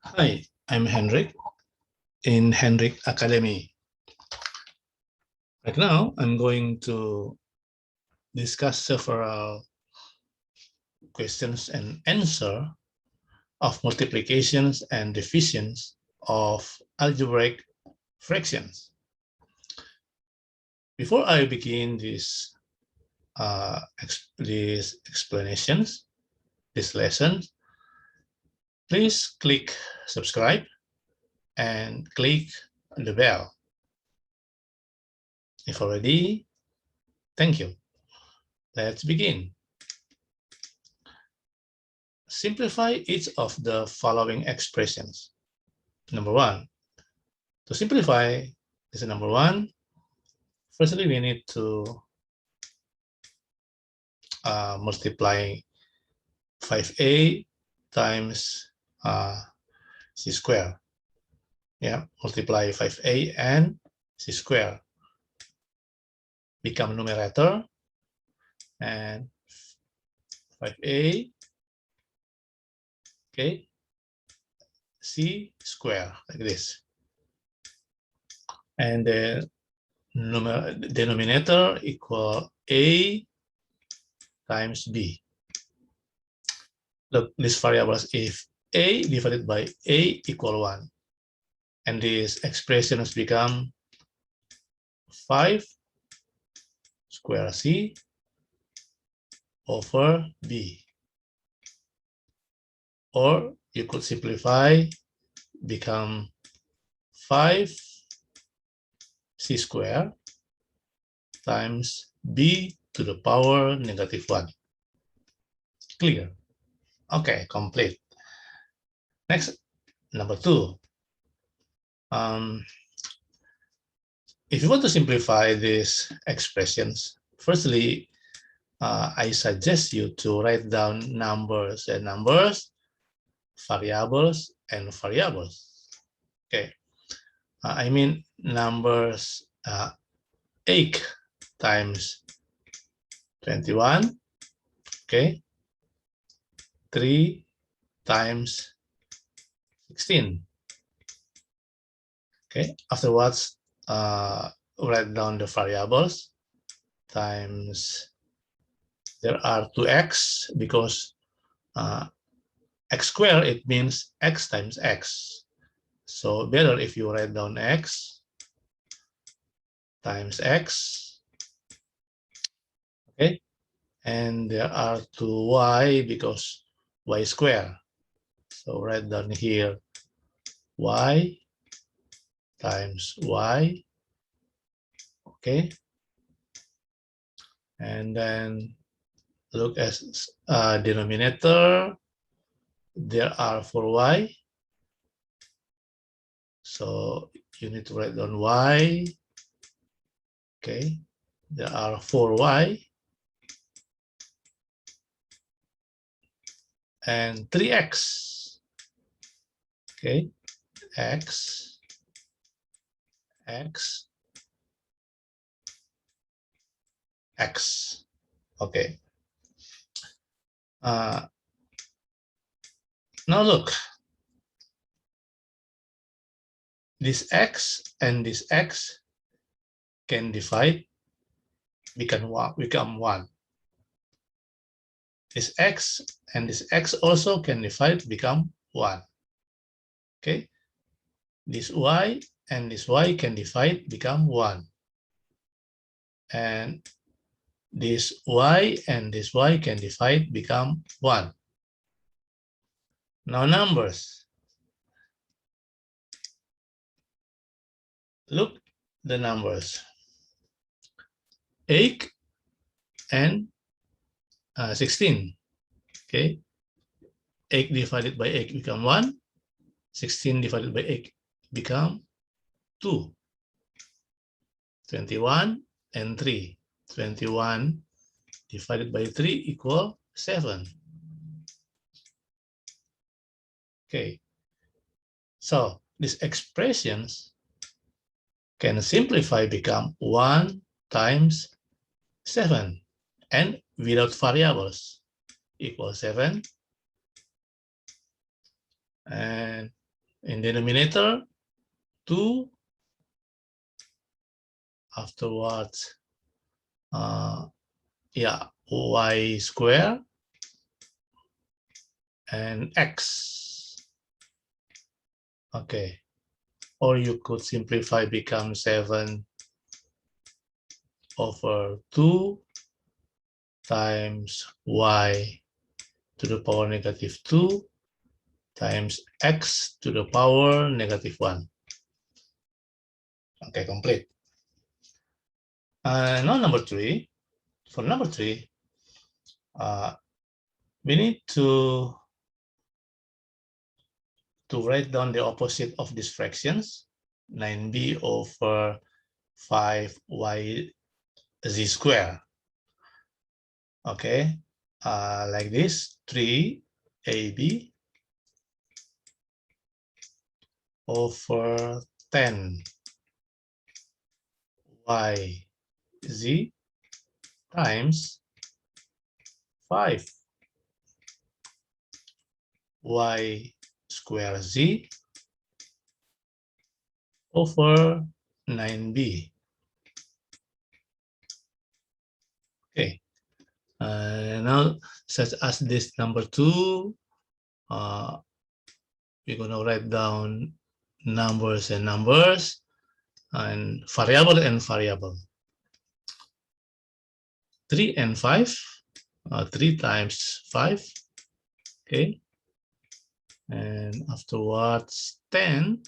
Hi, I'm Henrik in Henrik Academy. Right now, I'm going to discuss several questions and answer of multiplications and divisions of algebraic fractions. Before I begin these explanations, this lesson, please click subscribe and click the bell. If already, thank you. Let's begin. Simplify each of the following expressions. Number one, to simplify, this is number one. Firstly, we need to multiply 5a times c square. Yeah, multiply 5a and c square. Become numerator and 5a, okay, c square, like this. And the denominator equal a times b. Look, these variables, if a divided by a equal 1, and these expressions become 5 square c over b. Or you could simplify, become 5 c square times b to the power -1. Clear? Okay, complete. Next, number two. If you want to simplify these expressions, firstly, I suggest you to write down numbers and numbers, variables and variables. Okay, I mean numbers 8 times 21, okay, 3 times 16. Okay, afterwards, write down the variables times, there are 2x because x squared, it means x times x. So better if you write down x times x, okay? And there are 2y because y squared. So write down here y times y, okay? And then look at denominator, there are 4y. So you need to write down y, okay? There are 4y and 3x, okay? X, x, x, okay. Now look, this x and this x can divide, become 1. This x and this x also can divide, become 1. Okay, this y and this y can divide, become 1. And this y and this y can divide, become 1. Now numbers. Look the numbers. 8 and 16. Okay, 8 divided by 8 become 1. 16 divided by 8 become 2. 21 and 3. 21 divided by 3 equal 7. Okay, so these expressions can simplify, become 1 times 7, and without variables equals 7. And In denominator, 2. Afterwards, yeah, y square and x. Okay. Or you could simplify, become 7 over 2 times y to the power negative 2 times x to the power negative 1. Okay, complete. Now number 3. For number 3, we need to write down the opposite of these fractions, 9b over 5y z square. Okay, like this, 3ab over 10 y z times 5 y square z over 9b. Okay, now such as this number 2, we're going to write down numbers and numbers and variable. 3 and 5, 3 times 5, okay, and afterwards 10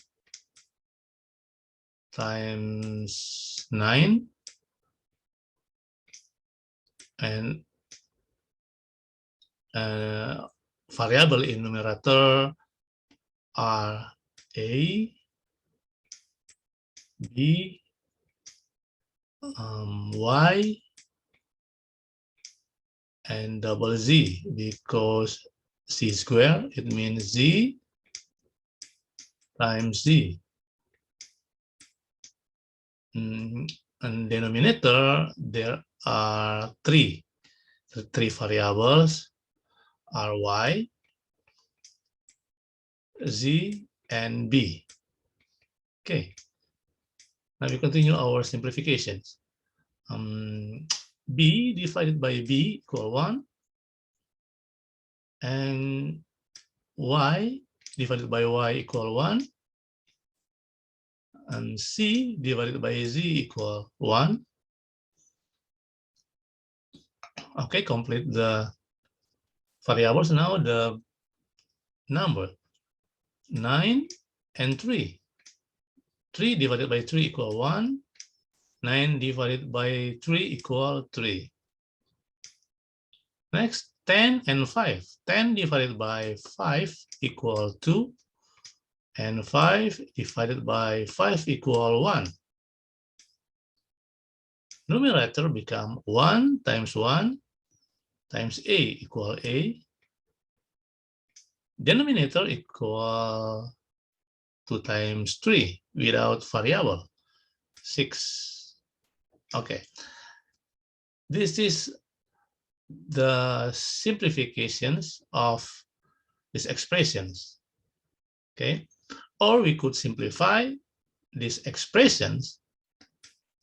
times 9, and variable in numerator are a, b, y, and double z, because z square, it means z times z. And denominator, there are three variables are y, z, and b. Okay, now we continue our simplifications. B divided by b equal 1, and y divided by y equal 1, and c divided by z equal 1. Okay, complete the variables. Now the number 9 and 3. 3 divided by 3 equal 1. 9 divided by 3 equal 3. Next, 10 and 5. 10 divided by 5 equal 2. And 5 divided by 5 equal 1. Numerator become 1 times a equal a. Denominator equal 2 times 3 without variable, 6. Okay. This is the simplifications of these expressions. Okay. Or we could simplify these expressions,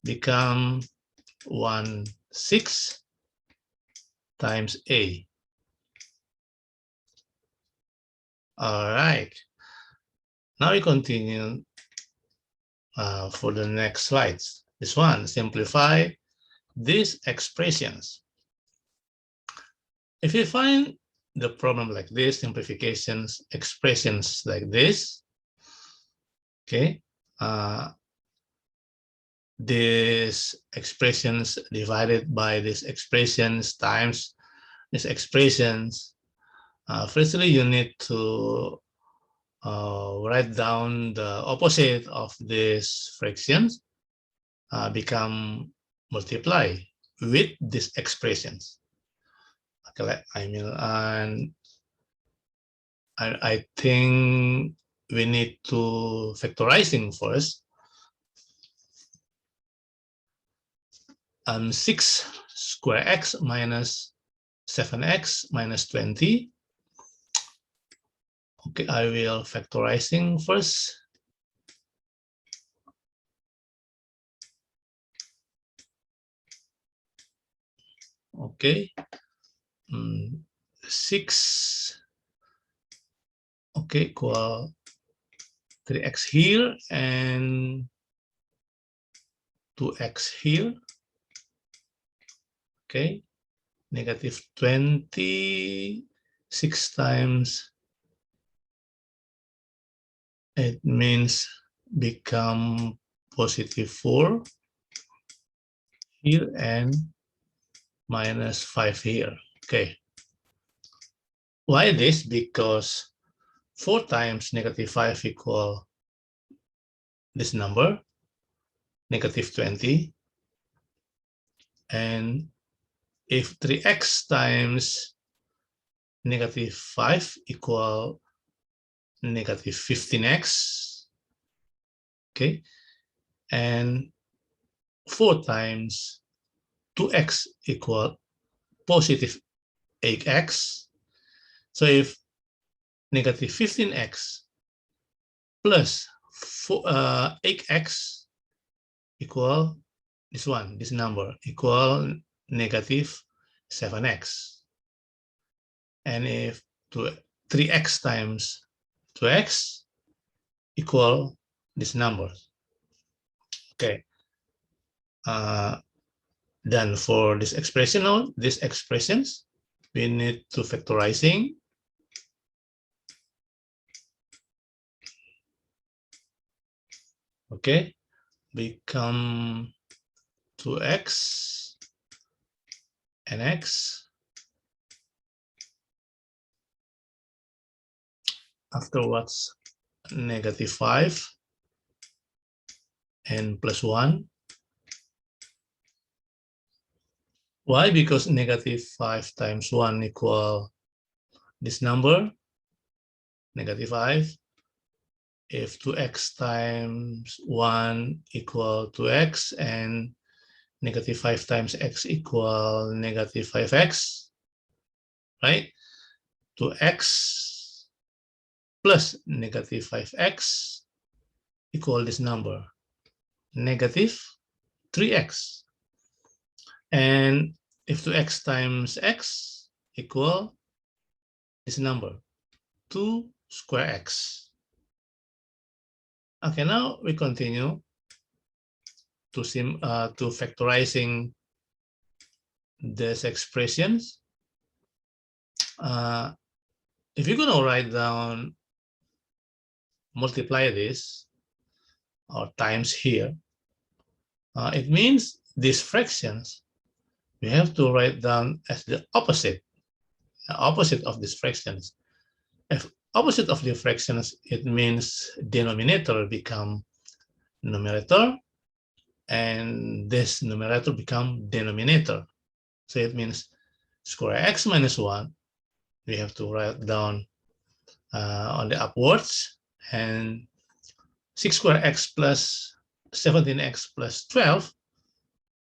become 1/6 times a. All right. Now we continue for the next slides. This one, simplify these expressions. If you find the problem like this, simplifications, expressions like this, okay, these expressions divided by these expressions times these expressions, firstly you need to write down the opposite of these fractions, become multiply with these expressions. Okay, I mean, and I think we need to factorizing first. 6 square x minus 7x minus 20. Okay, I will factorizing first. Okay, 6, okay, equal 3x here and 2x here. Okay, negative 20, 6 times, it means become positive 4 here and minus 5 here. Okay. Why this? Because 4 times negative 5 equal this number, negative 20. And if 3x times negative 5 equal negative 15x, okay, and 4 times 2x equal positive 8x. So if negative 15x plus 8x equal this one, this number, equal negative 7x. And if 3x times 2x equal this number. Okay. Then for this expression now, these expressions, we need to factorizing. Okay, become 2x and x. Afterwards, negative 5 and plus 1. Why? Because negative 5 times 1 equal this number, negative 5. If 2x times 1 equal 2x and negative 5 times x equal negative 5x, right? 2x plus negative 5x equal this number, negative 3x. And if 2x times x equal this number, 2 square x. Okay, now we continue to factorizing these expressions. If you're going to write down, multiply this or times here, it means these fractions we have to write down as the opposite of these fractions. If opposite of the fractions, it means denominator become numerator and this numerator become denominator. So it means square x minus 1, we have to write down on the upwards, and 6 square x plus 17x plus 12,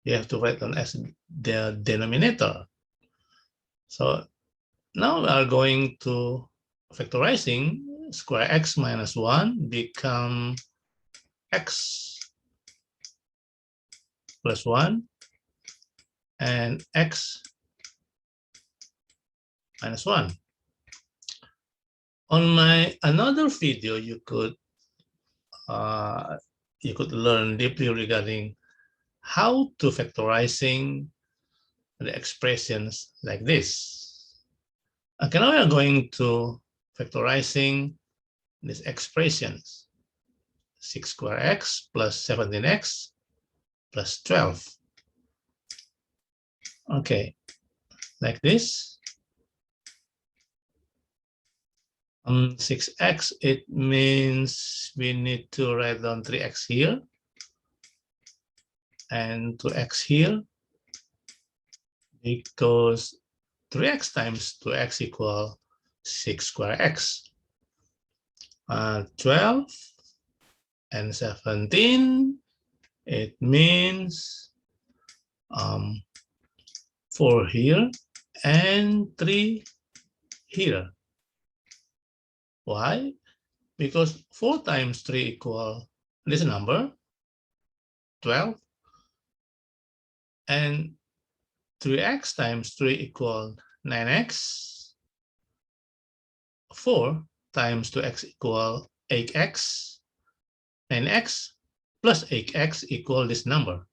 you have to write down as the denominator. So now we are going to factorizing. Square x minus 1 become x plus 1 and x minus 1. On my another video, you could learn deeply regarding how to factorizing the expressions like this. Okay, now we are going to factorizing these expressions. 6 square x plus 17x plus 12. Okay, like this. 6x, it means we need to write down 3x here and 2x here, because 3x times 2x equal 6 square x. 12 and 17, it means 4 here and 3 here. Why? Because 4 times 3 equal this number, 12, and 3x times 3 equal 9x, 4 times 2x equal 8x, 9x plus 8x equal this number,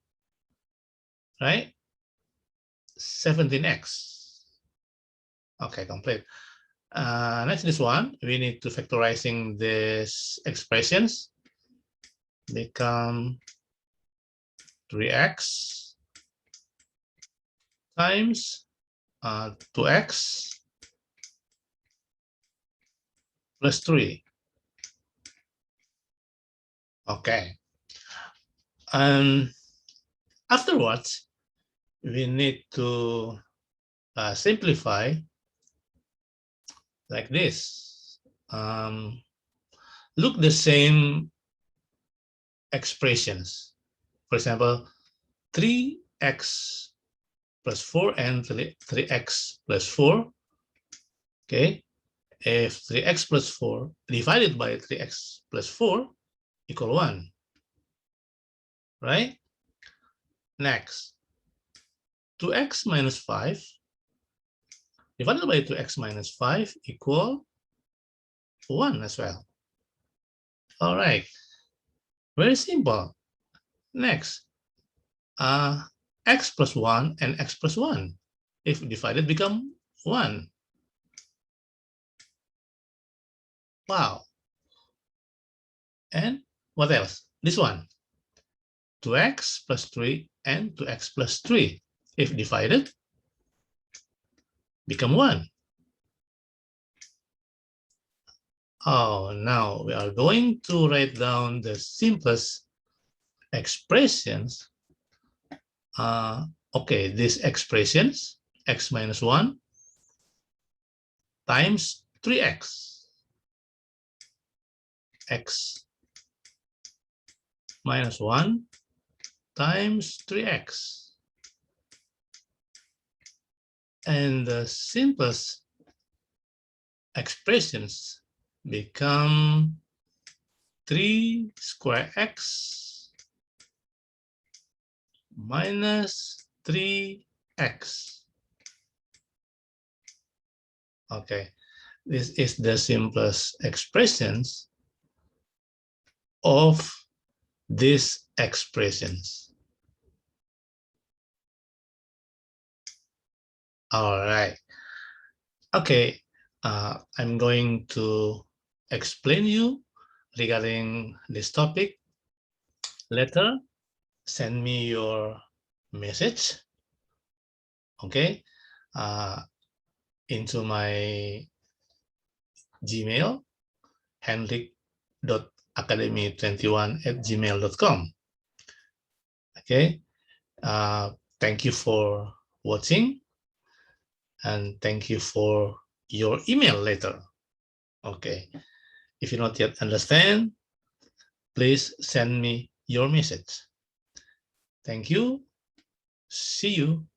right? 17x. Okay, complete. Next, this one, we need to factorizing these expressions, become 3x times 2x plus 3. Okay. And afterwards, we need to simplify like this. Look the same expressions. For example, 3x plus 4 and 3x plus 4. Okay, if 3x plus 4 divided by 3x plus 4 equal 1, right? Next, 2x minus 5 divided by 2x minus 5 equal 1 as well. All right, very simple. Next, x plus 1 and x plus 1. If divided, become 1. Wow. And what else? This one, 2x plus 3 and 2x plus 3. If divided, become 1. Oh, now we are going to write down the simplest expressions. Okay, these expressions, x minus 1 times 3x, x minus 1 times 3x. And the simplest expressions become 3 square x minus 3x. Okay, this is the simplest expressions of these expressions. All right. Okay, I'm going to explain you regarding this topic. Later, send me your message, okay, into my Gmail, henrik.academy21@gmail.com. Okay, thank you for watching, and thank you for your email later. Okay, if you not yet understand, please send me your message. Thank you. See you.